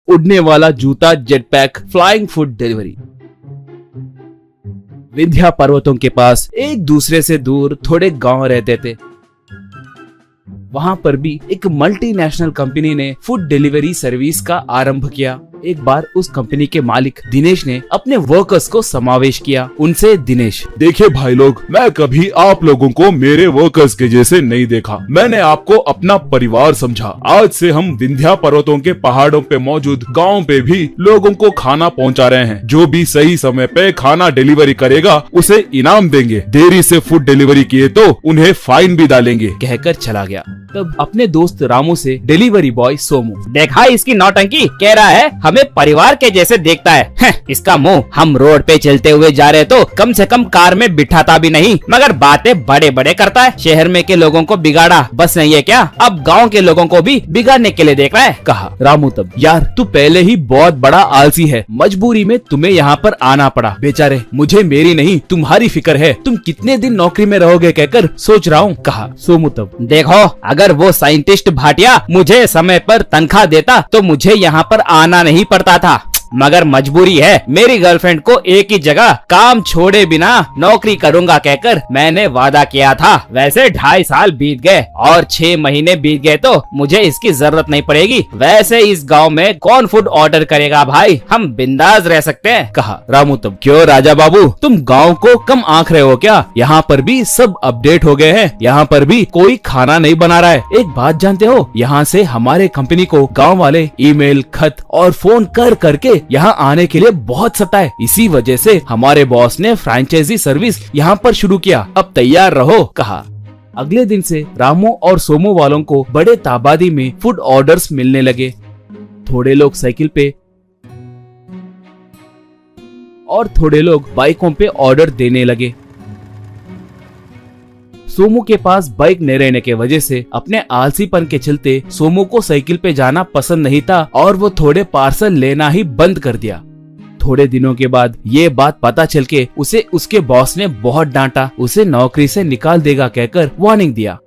उड़ने वाला जूता, jetpack, flying food delivery. Vindhya पर्वतों के पास एक दूसरे से दूर थोड़े गांव रहते थे। वहां पर भी एक मल्टीनेशनल कंपनी ने फूड डिलीवरी सर्विस का आरंभ किया। एक बार उस कंपनी के मालिक दिनेश ने अपने वर्कर्स को समावेश किया। उनसे दिनेश, देखिए भाई लोग, मैं कभी आप लोगों को मेरे वर्कर्स के जैसे नहीं देखा। मैंने आपको अपना परिवार समझा। आज से हम विंध्या पर्वतों के पहाड़ों पे मौजूद गाँव पे भी लोगों को खाना पहुंचा रहे हैं। जो भी सही समय पे खाना डिलीवरी करेगा उसे इनाम देंगे। देरी से फूड डिलीवरी किए तो उन्हें फाइन भी डालेंगे, कहकर चला गया। तब अपने दोस्त रामू से डिलीवरी बॉय सोमू, देखा इसकी नौटंकी, कह रहा है हमें परिवार के जैसे देखता है। इसका मुंह, हम रोड पे चलते हुए जा रहे तो कम से कम कार में बिठाता भी नहीं, मगर बातें बड़े बड़े करता है। शहर में के लोगों को बिगाड़ा बस नहीं है क्या, अब गांव के लोगों को भी बिगाड़ने के लिए देख रहा है, कहा। रामू तब, यार तू पहले ही बहुत बड़ा आलसी है, मजबूरी में तुम्हें यहाँ पर आना पड़ा। बेचारे, मुझे मेरी नहीं तुम्हारी फिक्र है, तुम कितने दिन नौकरी में रहोगे कहकर सोच रहा हूँ, कहा। सोमू तब, देखो अगर वो साइंटिस्ट भाटिया मुझे समय पर तनख्वाह देता तो मुझे यहाँ पर आना नहीं पड़ता था, मगर मजबूरी है। मेरी गर्लफ्रेंड को एक ही जगह काम छोड़े बिना नौकरी करूंगा कहकर मैंने वादा किया था। वैसे 2.5 साल बीत गए और 6 महीने बीत गए तो मुझे इसकी जरूरत नहीं पड़ेगी। वैसे इस गांव में कौन फूड ऑर्डर करेगा भाई, हम बिंदास रह सकते हैं, कहा। रामू तब, क्यों राजा बाबू, तुम गाँव को कम आंक रहे हो क्या? यहाँ पर भी सब अपडेट हो गए हैं, यहाँ पर भी कोई खाना नहीं बना रहा है। एक बात जानते हो, यहाँ से हमारे कंपनी को गाँव वाले ईमेल, खत और फोन कर करके यहाँ आने के लिए बहुत सताए। इसी वजह से हमारे बॉस ने फ्रेंचाइजी सर्विस यहाँ पर शुरू किया। अब तैयार रहो, कहा। अगले दिन से रामू और सोमू वालों को बड़े तादाद में फूड ऑर्डर्स मिलने लगे। थोड़े लोग साइकिल पे और थोड़े लोग बाइकों पे ऑर्डर देने लगे। सोमू के पास बाइक न रहने के वजह से अपने आलसीपन के चलते सोमू को साइकिल पे जाना पसंद नहीं था और वो थोड़े पार्सल लेना ही बंद कर दिया। थोड़े दिनों के बाद ये बात पता चल के उसे उसके बॉस ने बहुत डांटा, उसे नौकरी से निकाल देगा कहकर वार्निंग दिया।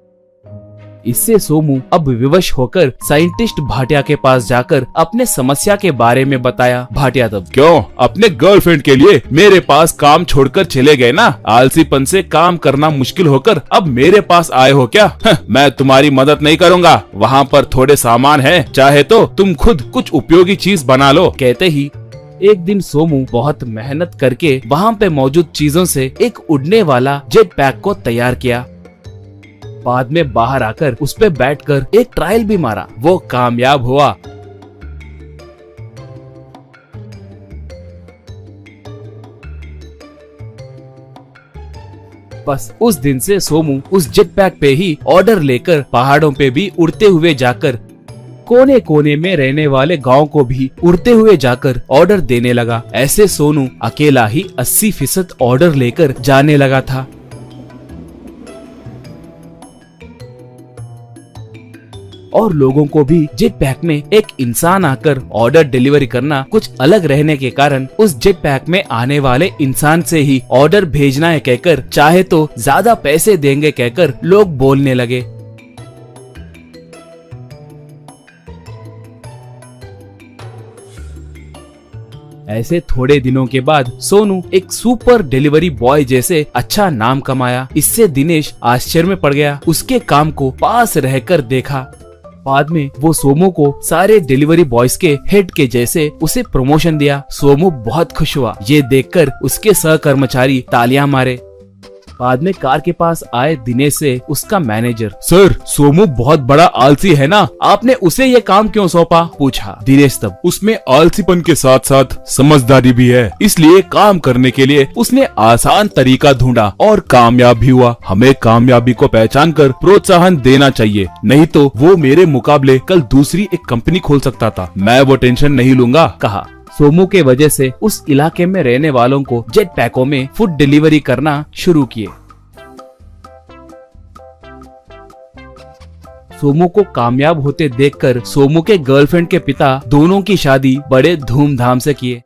इससे सोमू अब विवश होकर साइंटिस्ट भाटिया के पास जाकर अपने समस्या के बारे में बताया। भाटिया तब, क्यों, अपने गर्लफ्रेंड के लिए मेरे पास काम छोड़कर चले गए ना? आलसीपन से काम करना मुश्किल होकर अब मेरे पास आए हो क्या? मैं तुम्हारी मदद नहीं करूँगा। वहाँ पर थोड़े सामान है, चाहे तो तुम खुद कुछ उपयोगी चीज बना लो। कहते ही एक दिन सोमू बहुत मेहनत करके वहाँ पे मौजूद चीजों से एक उड़ने वाला जेट पैक को तैयार किया। बाद में बाहर आकर उस पे बैठकर एक ट्रायल भी मारा, वो कामयाब हुआ। बस उस दिन से सोमू उस जेट पैक पे ही ऑर्डर लेकर पहाड़ों पे भी उड़ते हुए जाकर, कोने कोने में रहने वाले गांव को भी उड़ते हुए जाकर ऑर्डर देने लगा। ऐसे सोनू अकेला ही 80% ऑर्डर लेकर जाने लगा था। और लोगों को भी जेट पैक में एक इंसान आकर ऑर्डर डिलीवरी करना कुछ अलग रहने के कारण उस जेट पैक में आने वाले इंसान से ही ऑर्डर भेजना है कहकर, चाहे तो ज्यादा पैसे देंगे कहकर लोग बोलने लगे। ऐसे थोड़े दिनों के बाद सोनू एक सुपर डिलीवरी बॉय जैसे अच्छा नाम कमाया। इससे दिनेश आश्चर्य में पड़ गया। उसके काम को पास रहकर देखा। बाद में वो सोमू को सारे डिलीवरी बॉयज के हेड के जैसे उसे प्रमोशन दिया। सोमू बहुत खुश हुआ। ये देखकर उसके सहकर्मचारी तालियां मारे। बाद में कार के पास आए दिनेश से उसका मैनेजर, सर, सोमू बहुत बड़ा आलसी है ना, आपने उसे ये काम क्यों सौंपा? पूछा। दिनेश तब, उसमें आलसीपन के साथ साथ समझदारी भी है, इसलिए काम करने के लिए उसने आसान तरीका ढूंढा और कामयाब भी हुआ। हमें कामयाबी को पहचान कर प्रोत्साहन देना चाहिए, नहीं तो वो मेरे मुकाबले कल दूसरी एक कंपनी खोल सकता था। मैं वो टेंशन नहीं लूंगा, कहा। सोमू के वजह से उस इलाके में रहने वालों को जेट पैकों में फूड डिलीवरी करना शुरू किए। सोमू को कामयाब होते देखकर सोमू के गर्लफ्रेंड के पिता दोनों की शादी बड़े धूमधाम से किए।